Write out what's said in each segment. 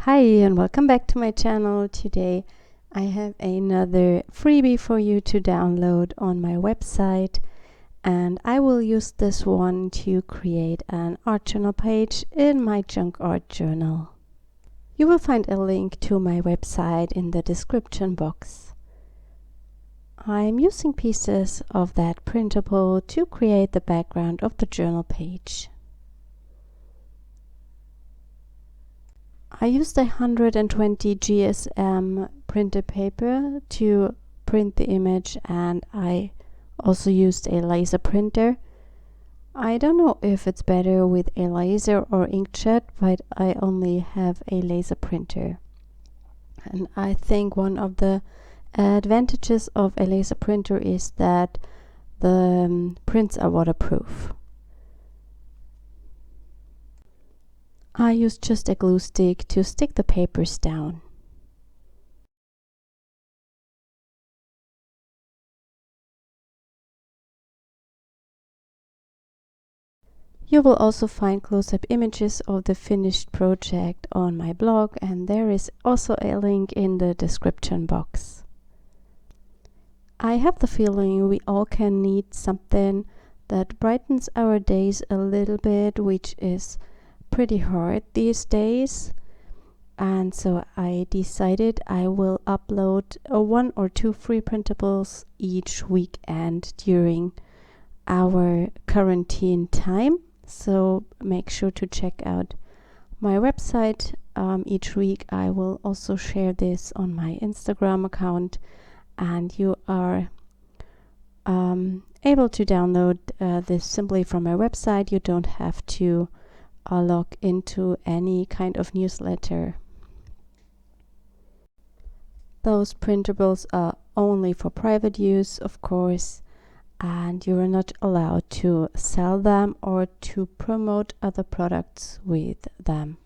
Hi and welcome back to my channel. Today I have another freebie for you to download on my website, and I will use this one to create an art journal page in my junk art journal. You will find a link to my website in the description box. I'm using pieces of that printable to create the background of the journal page. I used 120 GSM printed paper to print the image, and I also used a laser printer. I don't know if it's better with a laser or inkjet, but I only have a laser printer. And I think one of the advantages of a laser printer is that the prints are waterproof. I used just a glue stick to stick the papers down. You will also find close-up images of the finished project on my blog, and there is also a link in the description box. I have the feeling we all can need something that brightens our days a little bit, which is pretty hard these days, and so I decided I will upload 1 or 2 free printables each weekend during our quarantine time. So make sure to check out my website. Each week I will also share this on my Instagram account, and you are able to download this simply from my website. You don't have to log into any kind of newsletter. Those printables are only for private use, of course, and you are not allowed to sell them or to promote other products with them.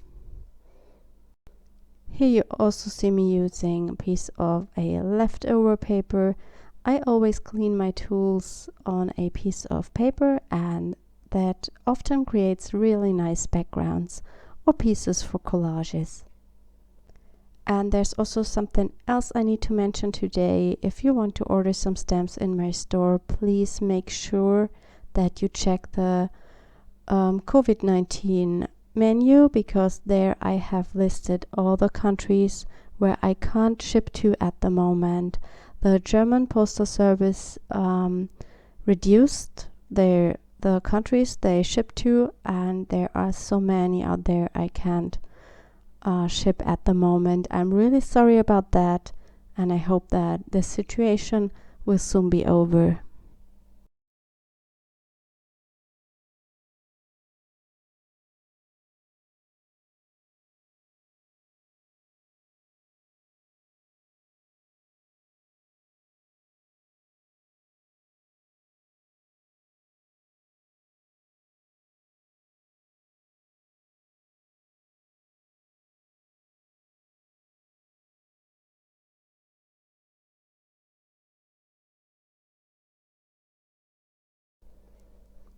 Here you also see me using a piece of a leftover paper. I always clean my tools on a piece of paper, and that often creates really nice backgrounds or pieces for collages. And there's also something else I need to mention today. If you want to order some stamps in my store, please make sure that you check the COVID-19 menu, because there I have listed all the countries where I can't ship to at the moment. The German Postal Service reduced the countries they ship to, and there are so many out there I can't ship at the moment. I'm really sorry about that, and I hope that the situation will soon be over.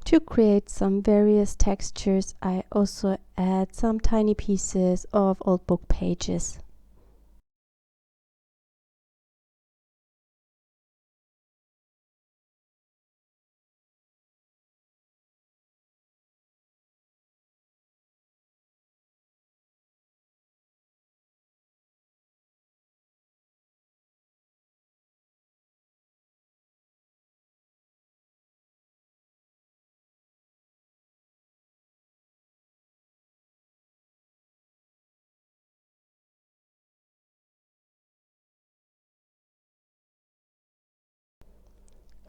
To create some various textures, I also add some tiny pieces of old book pages.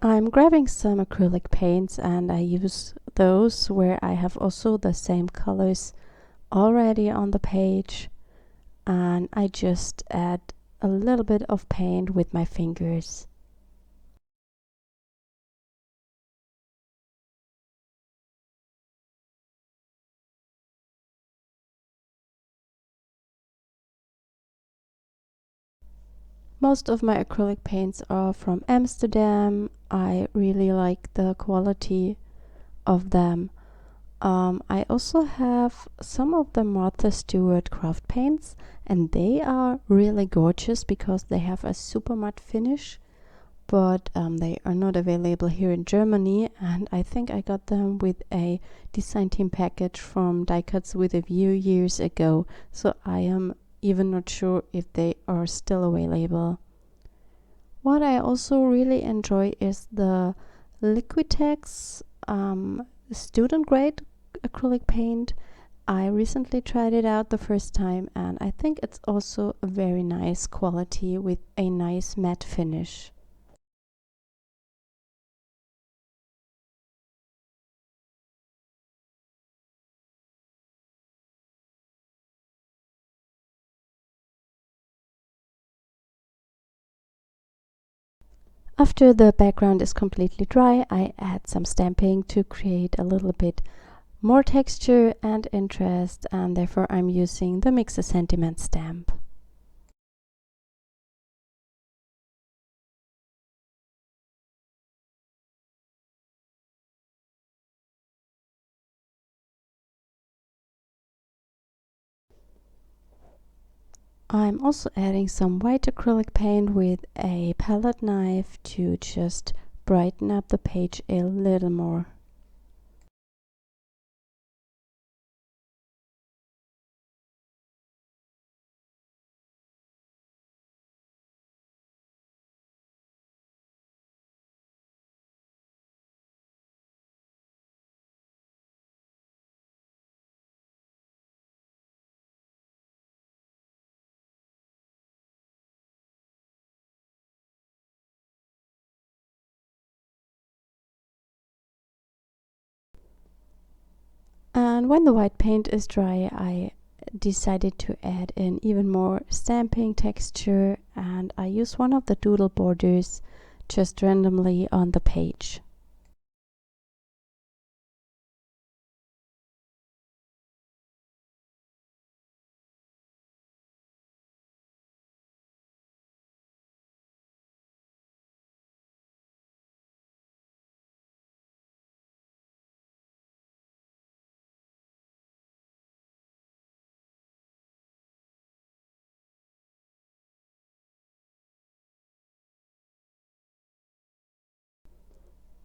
I'm grabbing some acrylic paints, and I use those where I have also the same colors already on the page, and I just add a little bit of paint with my fingers. Most of my acrylic paints are from Amsterdam. I really like the quality of them. I also have some of the Steward craft paints, and they are really gorgeous because they have a super matte finish, but they are not available here in Germany, and I think I got them with a design team package from Die Cuts with a View years ago, so I am even not sure if they are still available. What I also really enjoy is the Liquitex student grade acrylic paint. I recently tried it out the first time, and I think it's also a very nice quality with a nice matte finish. After the background is completely dry, I add some stamping to create a little bit more texture and interest, and therefore I'm using the Mix a Sentiment stamp. I'm also adding some white acrylic paint with a palette knife to just brighten up the page a little more. And when the white paint is dry, I decided to add in even more stamping texture, and I use one of the doodle borders just randomly on the page.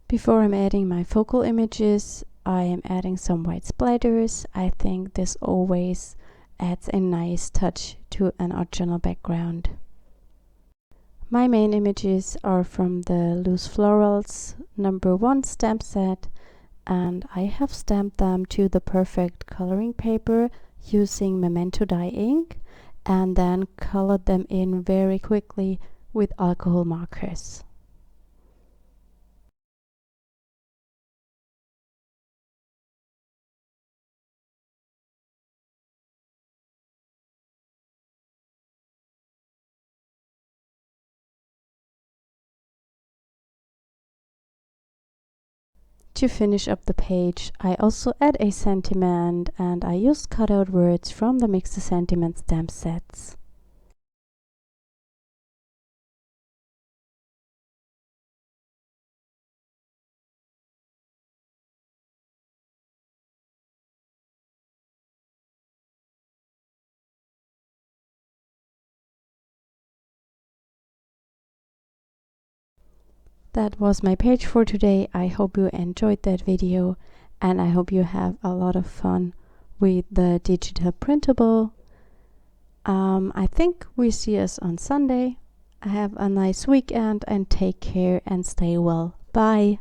Before I'm adding my focal images, I am adding some white splatters. I think this always adds a nice touch to an art journal background. My main images are from the Loose Florals #1 stamp set, and I have stamped them to the perfect coloring paper using Memento dye ink, and then colored them in very quickly with alcohol markers. To finish up the page, I also add a sentiment, and I used cutout words from the Mix a Sentiment stamp sets. That was my page for today. I hope you enjoyed that video, and I hope you have a lot of fun with the digital printable. I think we see us on Sunday. Have a nice weekend and take care and stay well. Bye.